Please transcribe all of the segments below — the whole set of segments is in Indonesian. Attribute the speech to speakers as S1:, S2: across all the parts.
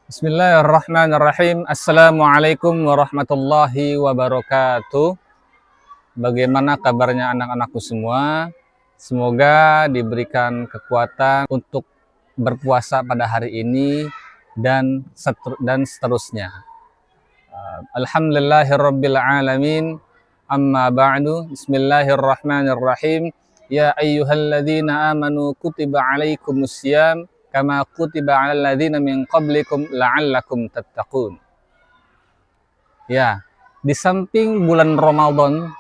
S1: Bismillahirrahmanirrahim. Assalamualaikum warahmatullahi wabarakatuh. Bagaimana kabarnya anak-anakku semua? Semoga diberikan kekuatan untuk berpuasa pada hari ini dan seterusnya. Alhamdulillahirabbil alamin. Amma ba'du. Bismillahirrahmanirrahim. Ya ayyuhalladzina amanu kutiba alaikumussyam kama kutiba 'alal ladzina min qablikum la'allakum tattaqun. Ya, di samping bulan Ramadan,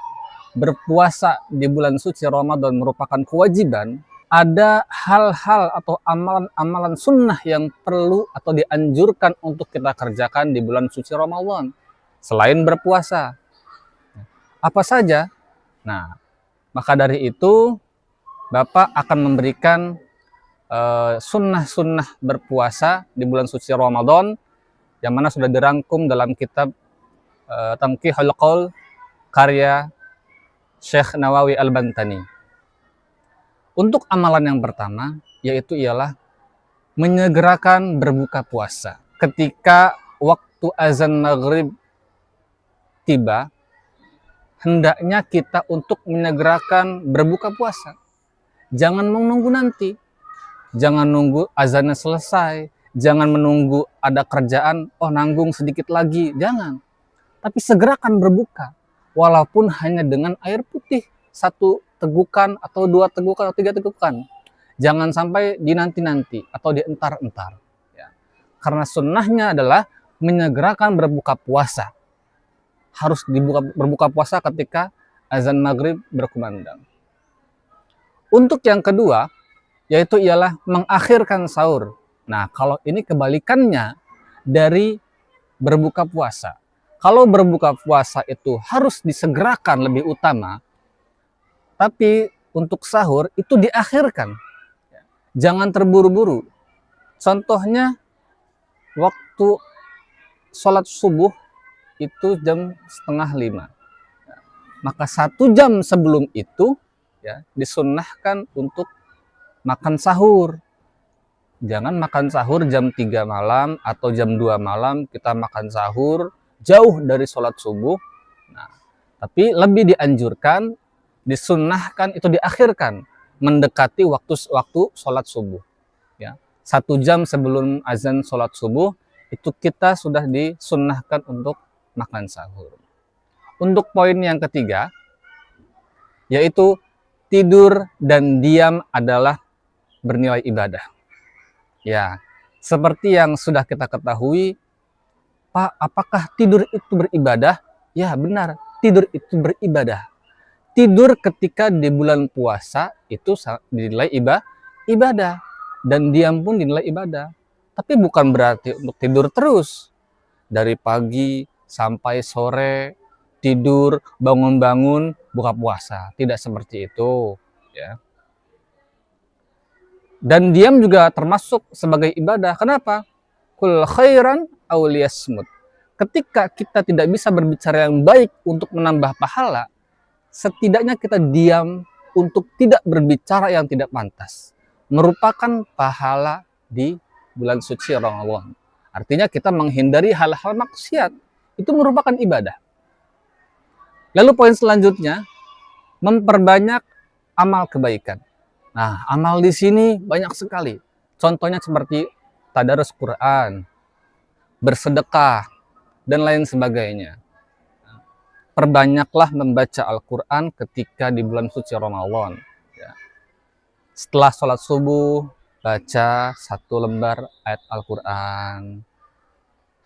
S1: berpuasa di bulan suci Ramadan merupakan kewajiban, ada hal-hal atau amalan-amalan sunnah yang perlu atau dianjurkan untuk kita kerjakan di bulan suci Ramadan selain berpuasa. Apa saja? Nah, maka dari itu Bapak akan memberikan sunnah-sunnah berpuasa di bulan suci Ramadan yang mana sudah dirangkum dalam kitab Tanqihul Qaul karya Syekh Nawawi Al-Bantani. Untuk amalan yang pertama yaitu ialah menyegerakan berbuka puasa. Ketika waktu azan maghrib tiba, hendaknya kita untuk menyegerakan berbuka puasa. Jangan menunggu nanti. Jangan nunggu azannya selesai, jangan menunggu ada kerjaan, nanggung sedikit lagi, jangan. Tapi segerakan berbuka, walaupun hanya dengan air putih, 1 tegukan atau 2 tegukan atau 3 tegukan. Jangan sampai dinanti-nanti atau dientar-entar. Ya. Karena sunnahnya adalah menyegerakan berbuka puasa. Harus berbuka puasa ketika azan maghrib berkumandang. Untuk yang kedua, yaitu ialah mengakhirkan sahur. Nah, kalau ini kebalikannya dari berbuka puasa. Kalau berbuka puasa itu harus disegerakan lebih utama, tapi untuk sahur itu diakhirkan. Jangan terburu-buru. Contohnya, waktu sholat subuh itu jam 4:30. Maka 1 jam sebelum itu ya, disunnahkan untuk makan sahur. Jangan makan sahur jam 3 malam atau jam 2 malam kita makan sahur jauh dari sholat subuh. Nah, tapi lebih dianjurkan, disunnahkan itu diakhirkan mendekati waktu sholat subuh. Ya, 1 jam sebelum azan sholat subuh itu kita sudah disunnahkan untuk makan sahur. Untuk poin yang ketiga, yaitu tidur dan diam adalah bernilai ibadah. Ya, seperti yang sudah kita ketahui, Pak, apakah tidur itu beribadah? Ya, benar, tidur itu beribadah. Tidur ketika di bulan puasa itu dinilai ibadah, dan diam pun dinilai ibadah. Tapi bukan berarti untuk tidur terus. Dari pagi sampai sore, tidur, bangun-bangun, buka puasa. Tidak seperti itu, ya. Dan diam juga termasuk sebagai ibadah. Kenapa? Kul khairan aw liyasmut. Ketika kita tidak bisa berbicara yang baik untuk menambah pahala, setidaknya kita diam untuk tidak berbicara yang tidak pantas. Merupakan pahala di bulan suci Ramadan. Artinya kita menghindari hal-hal maksiat. Itu merupakan ibadah. Lalu poin selanjutnya, memperbanyak amal kebaikan. Nah, amal di sini banyak sekali. Contohnya seperti tadarus Quran, bersedekah, dan lain sebagainya. Perbanyaklah membaca Al-Quran ketika di bulan suci Ramadan. Ya. Setelah sholat subuh, baca 1 lembar ayat Al-Quran.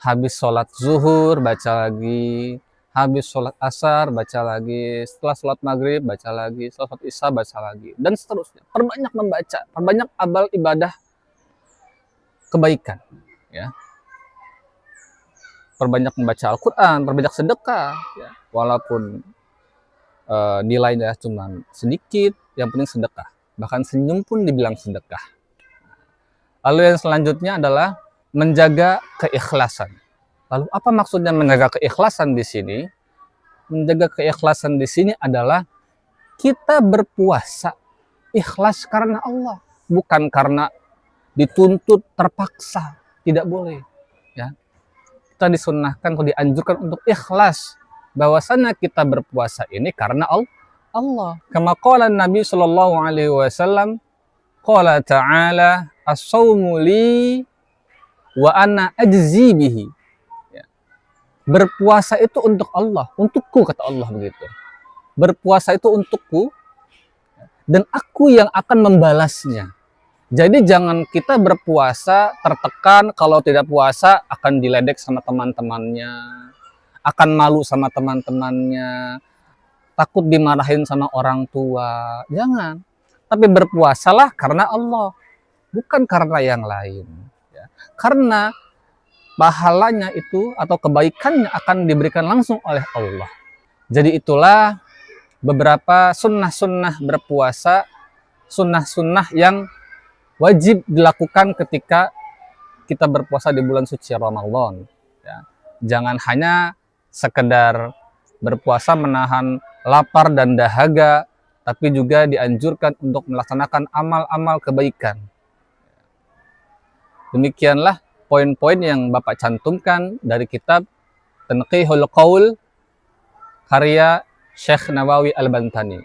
S1: Habis sholat zuhur, baca lagi. Habis sholat asar, baca lagi. Setelah sholat maghrib, baca lagi. Setelah sholat isya, baca lagi. Dan seterusnya. Perbanyak membaca. Perbanyak amal ibadah kebaikan. Ya. Perbanyak membaca Al-Quran, perbanyak sedekah. Ya. Walaupun nilainya cuma sedikit, yang penting sedekah. Bahkan senyum pun dibilang sedekah. Lalu yang selanjutnya adalah menjaga keikhlasan. Lalu apa maksudnya menjaga keikhlasan di sini? Menjaga keikhlasan di sini adalah kita berpuasa ikhlas karena Allah, bukan karena dituntut terpaksa. Tidak boleh. Ya. Kita disunnahkan atau dianjurkan untuk ikhlas. Bahwasanya kita berpuasa ini karena Allah. Kama qala Nabi sallallahu alaihi wasallam, qala ta'ala as-sawmu li wa ana ajzi bihi. Ya. Berpuasa itu untuk Allah, untukku, kata Allah begitu. Berpuasa itu untukku dan aku yang akan membalasnya. Jadi jangan kita berpuasa tertekan, kalau tidak puasa akan diledek sama teman-temannya, akan malu sama teman-temannya, takut dimarahin sama orang tua. Jangan. Tapi berpuasalah karena Allah, bukan karena yang lain. Ya. Karena pahalanya itu atau kebaikannya akan diberikan langsung oleh Allah. Jadi itulah beberapa sunnah-sunnah berpuasa, sunnah-sunnah yang wajib dilakukan ketika kita berpuasa di bulan suci Ramadan. Ya. Jangan hanya sekedar berpuasa menahan lapar dan dahaga, tapi juga dianjurkan untuk melaksanakan amal-amal kebaikan. Demikianlah poin-poin yang Bapak cantumkan dari kitab Tanqihul Qaul karya Syekh Nawawi Al-Bantani.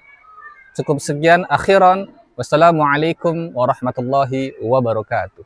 S1: Cukup sekian, akhiran. Wassalamualaikum warahmatullahi wabarakatuh.